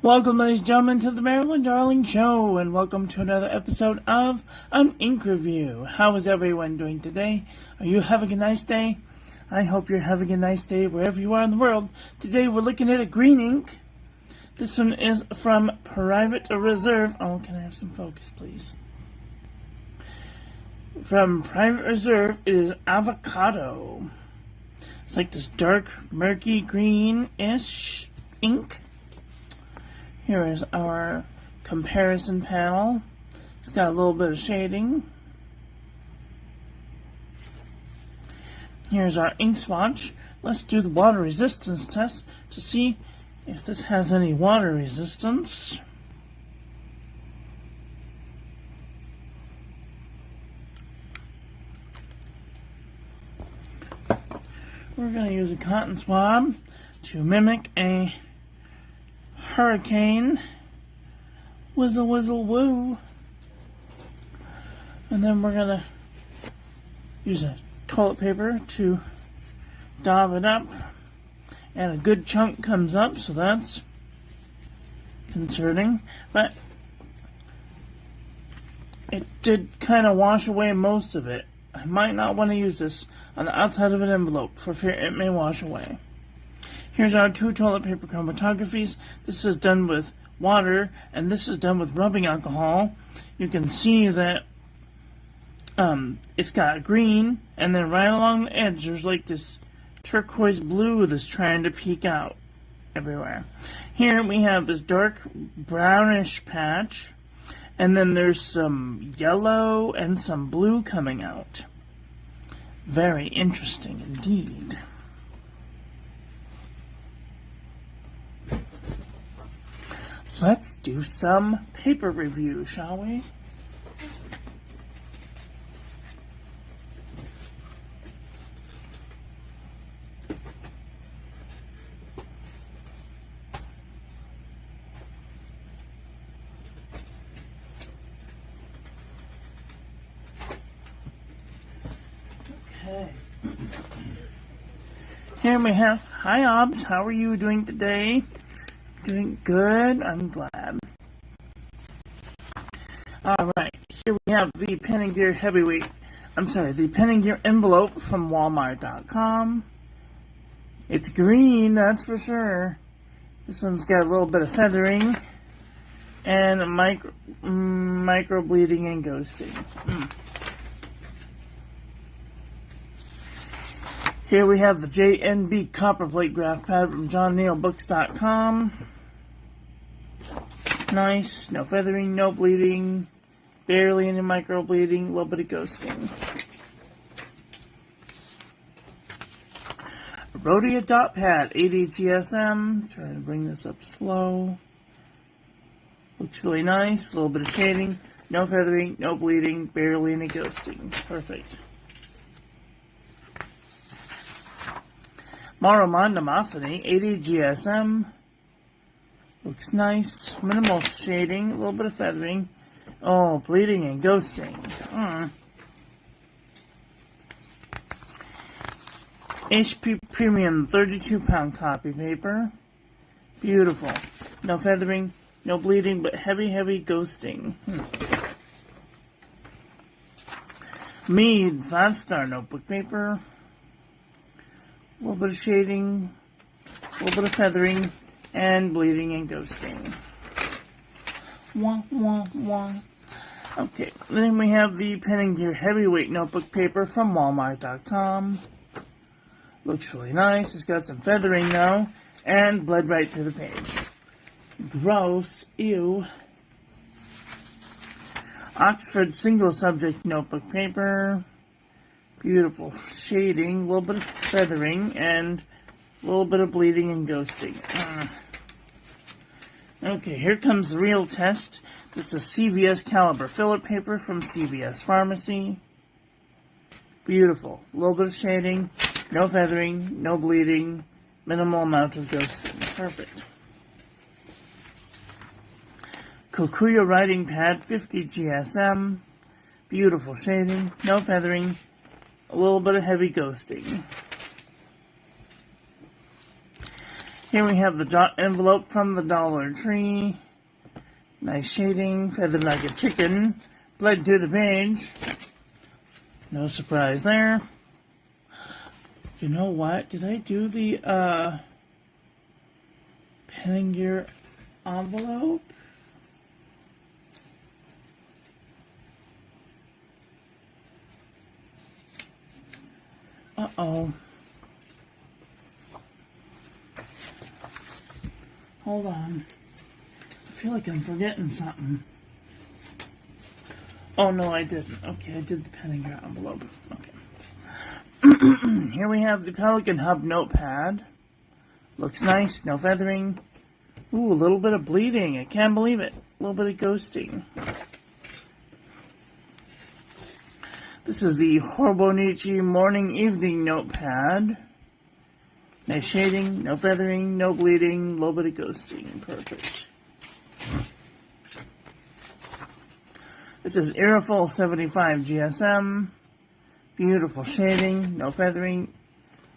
Welcome, ladies and gentlemen, to the Marilyn Darling Show, and welcome to another episode of an ink review. How is everyone doing today? Are you having a nice day? I hope you're having a nice day wherever you are in the world. Today we're looking at a green ink. This one is from Private Reserve. Oh, can I have some focus, please? From Private Reserve, it is Avacado. It's like this dark, murky green-ish ink. Here is our comparison panel. It's got a little bit of shading. Here's our ink swatch. Let's do the water resistance test to see if this has any water resistance. We're going to use a cotton swab to mimic a hurricane. Whizzle, whizzle, woo. And then we're going to use a toilet paper to daub it up. And a good chunk comes up, so that's concerning. But it did kind of wash away most of it. I might not want to use this on the outside of an envelope for fear it may wash away. Here's our two toilet paper chromatographies. This is done with water, and this is done with rubbing alcohol. You can see that it's got green, and then right along the edge there's like this turquoise blue that's trying to peek out everywhere. Here we have this dark brownish patch, and then there's some yellow and some blue coming out. Very interesting indeed. Let's do some paper review, shall we? Okay. Here we have, hi Obs, how are you doing today? Doing good, I'm glad. Alright, here we have the Pen & Gear the Pen & Gear envelope from Walmart.com. It's green, that's for sure. This one's got a little bit of feathering and micro bleeding and ghosting. Here we have the JNB Copperplate Graph Pad from JohnNeilBooks.com. Nice, no feathering, no bleeding, barely any micro bleeding, a little bit of ghosting. Rhodia Dot Pad, 80 GSM. Trying to bring this up slow. Looks really nice, a little bit of shading, no feathering, no bleeding, barely any ghosting. Perfect. Maruman Namasani, 80 GSM. Looks nice. Minimal shading, a little bit of feathering. Oh, bleeding and ghosting. HP Premium 32-pound copy paper. Beautiful. No feathering, no bleeding, but heavy, heavy ghosting. Mead 5-star notebook paper. A little bit of shading, a little bit of feathering, and bleeding and ghosting. Wah, wah, wah. Okay, then we have the Pen & Gear Heavyweight Notebook Paper from Walmart.com. Looks really nice. It's got some feathering though, and bled right through the page. Gross. Ew. Oxford Single Subject Notebook Paper. Beautiful shading, a little bit of feathering, and a little bit of bleeding and ghosting. Okay, here comes the real test. This is CVS Caliber filler paper from CVS Pharmacy. Beautiful. A little bit of shading, no feathering, no bleeding, minimal amount of ghosting. Perfect. Kokuya Writing Pad, 50 GSM. Beautiful shading, no feathering, a little bit of heavy ghosting. Here we have the envelope from the Dollar Tree. Nice shading, feathered like a chicken. Bled to the page. No surprise there. You know what? Did I do the pen and gear envelope? Uh-oh. Hold on. I feel like I'm forgetting something. Oh, no, I didn't. Okay, I did the pen and gear envelope. Okay. Here we have the Pelican Hub notepad. Looks nice, no feathering. Ooh, a little bit of bleeding. I can't believe it. A little bit of ghosting. This is the Horbonichi Morning Evening notepad. Nice shading, no feathering, no bleeding, a little bit of ghosting. Perfect. This is Irreful 75 GSM. Beautiful shading, no feathering,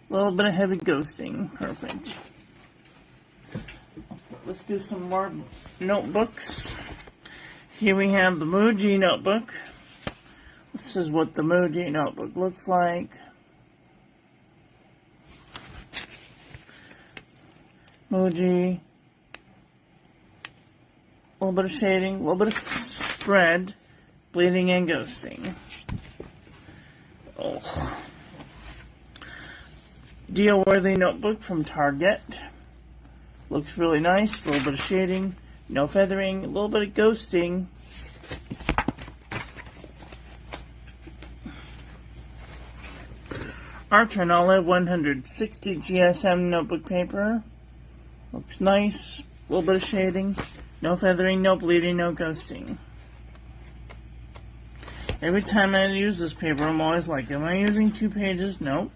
a little bit of heavy ghosting. Perfect. Let's do some more notebooks. Here we have the Muji notebook. This is what the Muji notebook looks like. Muji. A little bit of shading, a little bit of spread, bleeding and ghosting. Oh. Deal-worthy notebook from Target. Looks really nice. A little bit of shading, no feathering, a little bit of ghosting. Archer and Olive 160 GSM notebook paper. Looks nice. A little bit of shading, no feathering, no bleeding, no ghosting. Every time I use this paper, I'm always like, am I using 2 pages? Nope.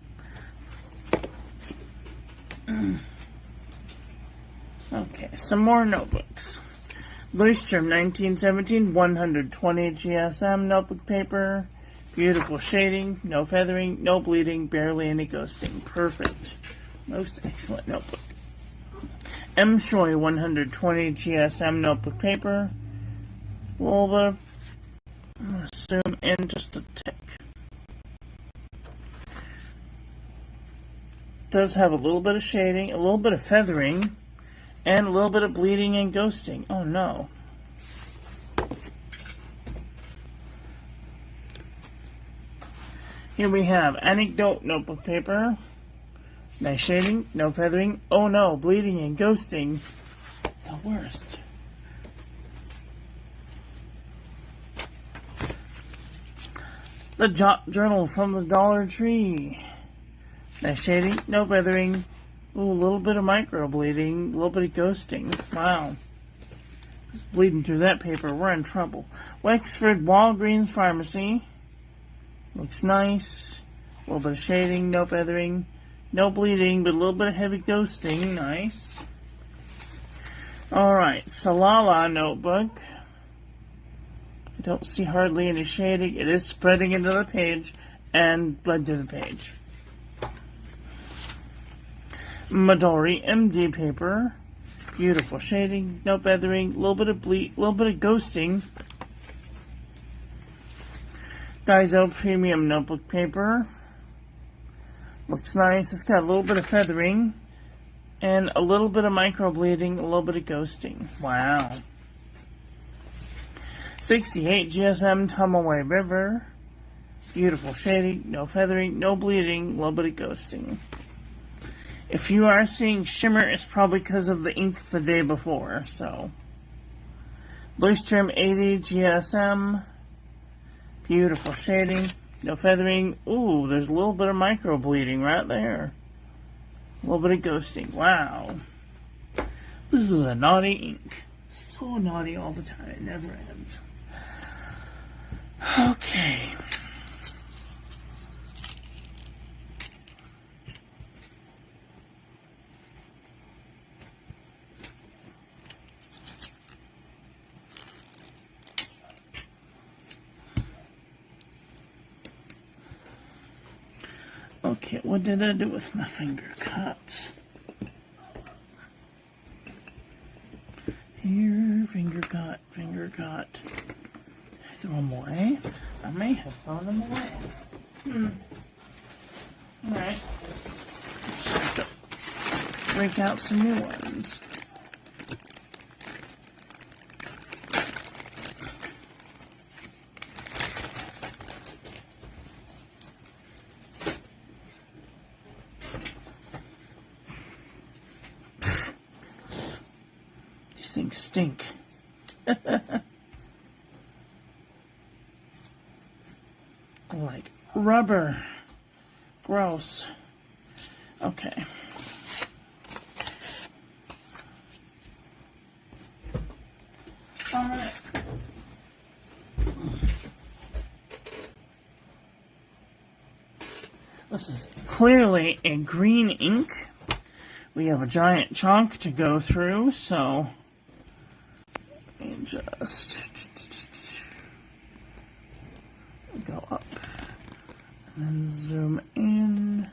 Okay, some more notebooks. Leuchtturm 1917 120 GSM notebook paper. Beautiful shading, no feathering, no bleeding, barely any ghosting. Perfect. Most excellent notebook. M. Shoei 120 GSM notebook paper. A little bit. I'm going to zoom in just a tick. Does have a little bit of shading, a little bit of feathering, and a little bit of bleeding and ghosting. Oh no. Here we have Anecdote notebook paper. Nice shading, no feathering. Oh no, bleeding and ghosting. The worst. The Journal from the Dollar Tree. Nice shading, no feathering. Ooh, a little bit of micro bleeding, a little bit of ghosting. Wow. Just bleeding through that paper, we're in trouble. Wexford Walgreens Pharmacy. Looks nice. A little bit of shading, no feathering, no bleeding, but a little bit of heavy ghosting. Nice. Alright, Salala notebook. I don't see hardly any shading. It is spreading into the page and bled to the page. Midori MD paper. Beautiful shading, no feathering, a little bit of ghosting. Daiso Premium notebook paper. Looks nice. It's got a little bit of feathering and a little bit of micro bleeding, a little bit of ghosting. Wow. 68 GSM Tomoe River. Beautiful shading, no feathering, no bleeding, a little bit of ghosting. If you are seeing shimmer, it's probably because of the ink the day before, so. Leuchtturm 80 GSM. Beautiful shading, no feathering. Ooh, there's a little bit of micro bleeding right there. A little bit of ghosting. Wow. This is a naughty ink. So naughty all the time. It never ends. Okay. Okay, what did I do with my finger cuts? forgot. I threw them away. I may have thrown them away. Alright. Break out some new ones. These things stink. Like rubber. Gross. Okay. Alright. This is clearly a green ink. We have a giant chunk to go through, so let me just go up and then zoom in.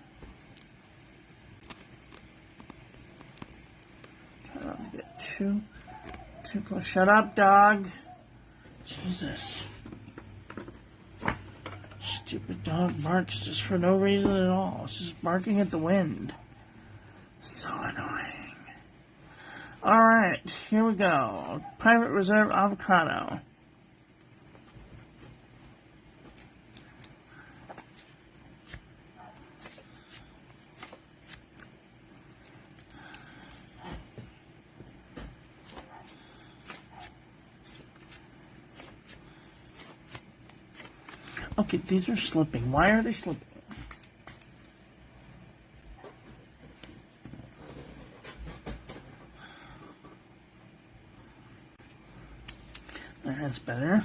Try not to get too close. Shut up, dog. Jesus. Stupid dog barks just for no reason at all. It's just barking at the wind. So annoying. Alright, here we go. Private Reserve Avocado. Okay, these are slipping. Why are they slipping? That's better.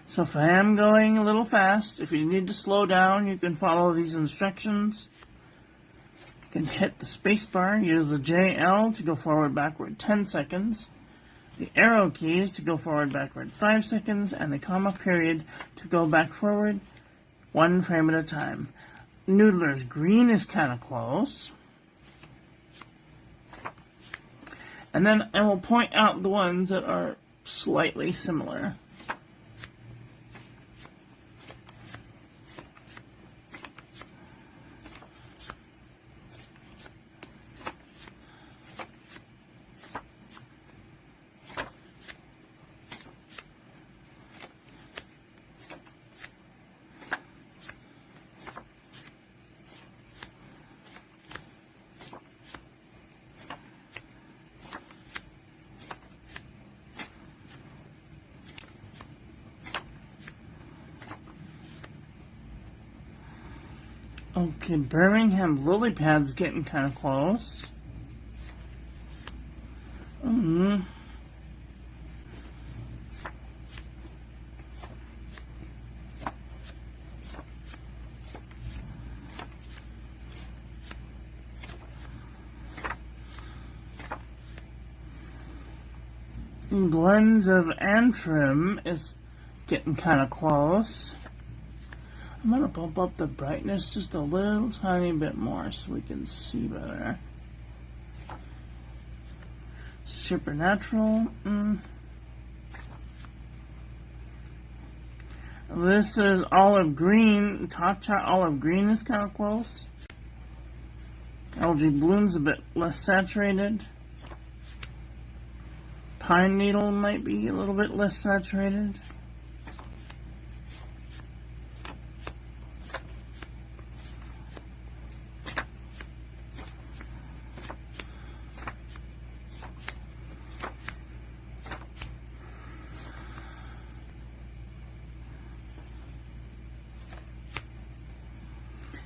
So if I am going a little fast, if you need to slow down, you can follow these instructions. You can hit the space bar, use the JL to go forward, backward 10 seconds, the arrow keys to go forward, backward 5 seconds, and the comma period to go back forward 1 frame at a time. Noodler's green is kind of close. And then I will point out the ones that are slightly similar. Okay, Birmingham Lily Pad's getting kind of close. Glens of Antrim is getting kind of close. I'm going to bump up the brightness just a little tiny bit more so we can see better. Supernatural. This is olive green. Tatcha olive green is kind of close. Algae bloom's a bit less saturated. Pine needle might be a little bit less saturated.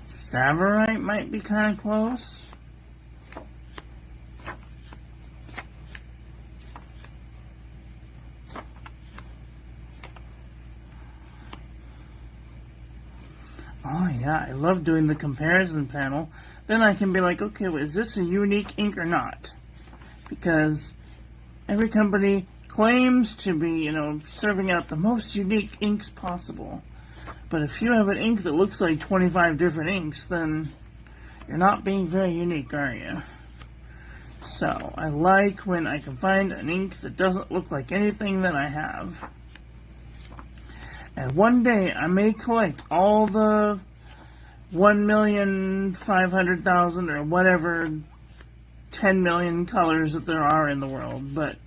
Savorite might be kind of close. Oh yeah, I love doing the comparison panel. Then I can be like, okay, well, is this a unique ink or not? Because every company claims to be, serving out the most unique inks possible. But if you have an ink that looks like 25 different inks, then You're not being very unique, are you? So, I like when I can find an ink that doesn't look like anything that I have. And one day, I may collect all the 1,500,000 or whatever 10 million colors that there are in the world, but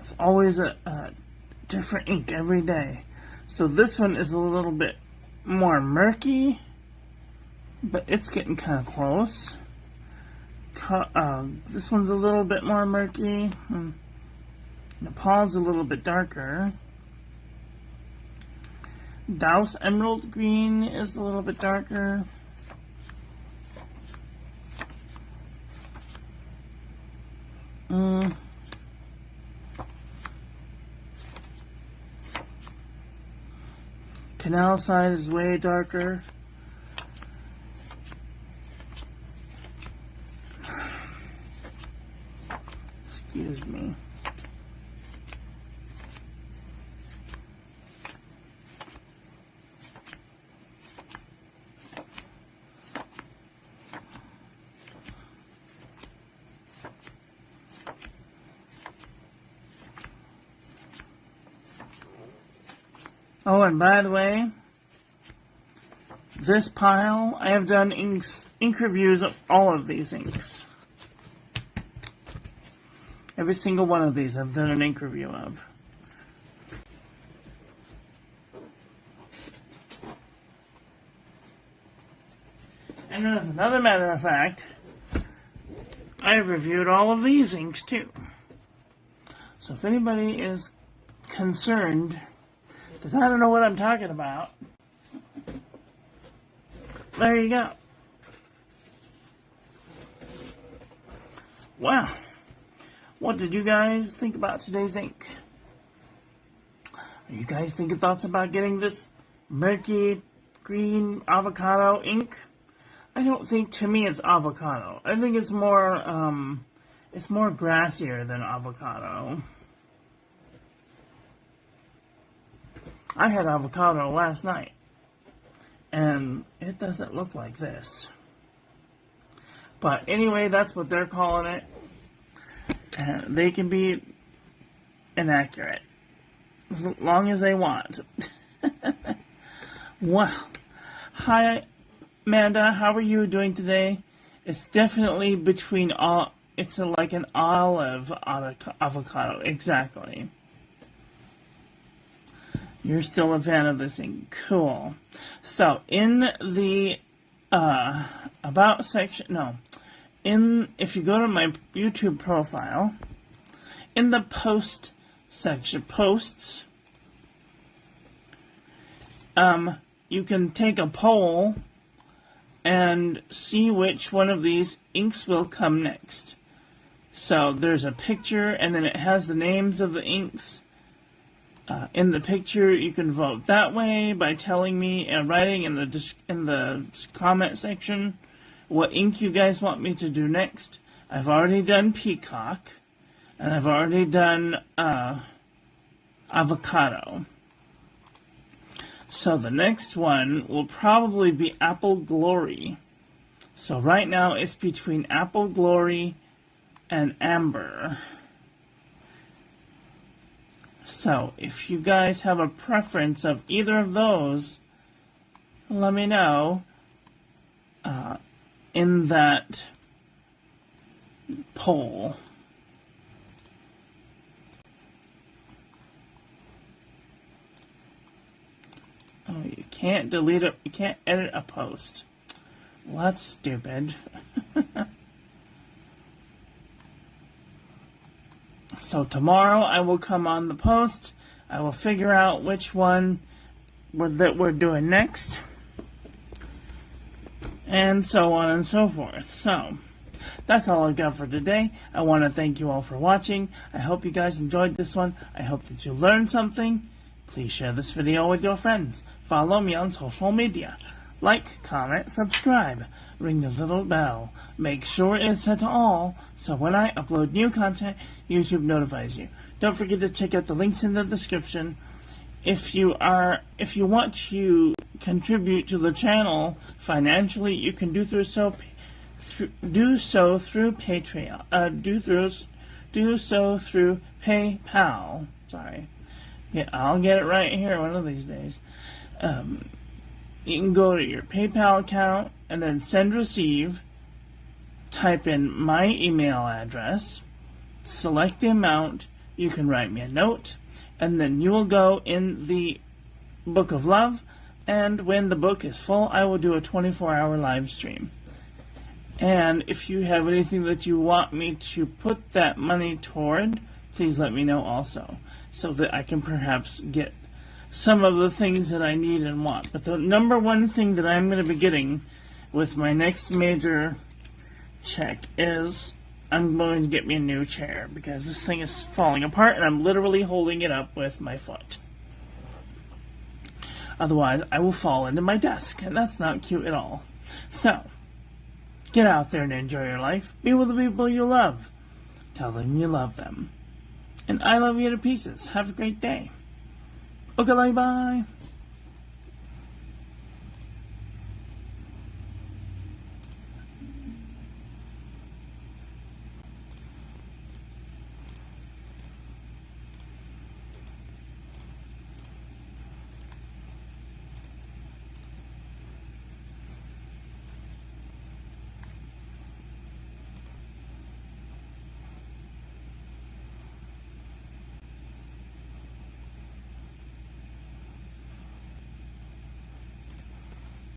it's always a different ink every day. So this one is a little bit more murky, but it's getting kind of close. This one's a little bit more murky. Nepal's a little bit darker. Douse Emerald Green is a little bit darker. Canal Side is way darker. Excuse me. Oh, and by the way, this pile, I have done ink reviews of all of these inks. Every single one of these I've done an ink review of. And as another matter of fact, I've reviewed all of these inks too. So if anybody is concerned that I don't know what I'm talking about, there you go. Wow. What did you guys think about today's ink? Are you guys thinking thoughts about getting this murky green avocado ink? I don't think, to me, it's avocado. I think it's more grassier than avocado. I had avocado last night, and it doesn't look like this. But anyway, that's what they're calling it. And they can be inaccurate as long as they want. Well, hi, Amanda. How are you doing today? It's definitely between all. It's like an olive avocado. Exactly. You're still a fan of this thing. Cool. So, in the about section, if you go to my YouTube profile, in the post section, posts, you can take a poll and see which one of these inks will come next. So there's a picture, and then it has the names of the inks. In the picture, you can vote that way by telling me and writing in the comment section what ink you guys want me to do next. I've already done Peacock, and I've already done Avocado. So the next one will probably be Apple Glory. So right now it's between Apple Glory and Amber. So, if you guys have a preference of either of those, let me know in that poll. Oh, you can't delete it. You can't edit a post. Well, that's stupid. So tomorrow I will come on the post. I will figure out which one that we're doing next. And so on and so forth. So, that's all I've got for today. I want to thank you all for watching. I hope you guys enjoyed this one. I hope that you learned something. Please share this video with your friends. Follow me on social media. Like, comment, subscribe. Ring the little bell. Make sure it's set to all, so when I upload new content, YouTube notifies you. Don't forget to check out the links in the description if you want to contribute to the channel financially, you can do so through Patreon. Do so through PayPal. Sorry, yeah, I'll get it right here one of these days. You can go to your PayPal account and then send receive. Type in my email address, select the amount, you can write me a note, and then you will go in the Book of Love, and when the book is full, I will do a 24-hour live stream. And if you have anything that you want me to put that money toward, please let me know also, so that I can perhaps get some of the things that I need and want. But the number one thing that I'm going to be getting with my next major check is I'm going to get me a new chair, because this thing is falling apart and I'm literally holding it up with my foot. Otherwise, I will fall into my desk, and that's not cute at all. So, get out there and enjoy your life. Be with the people you love. Tell them you love them. And I love you to pieces. Have a great day. Okay, bye.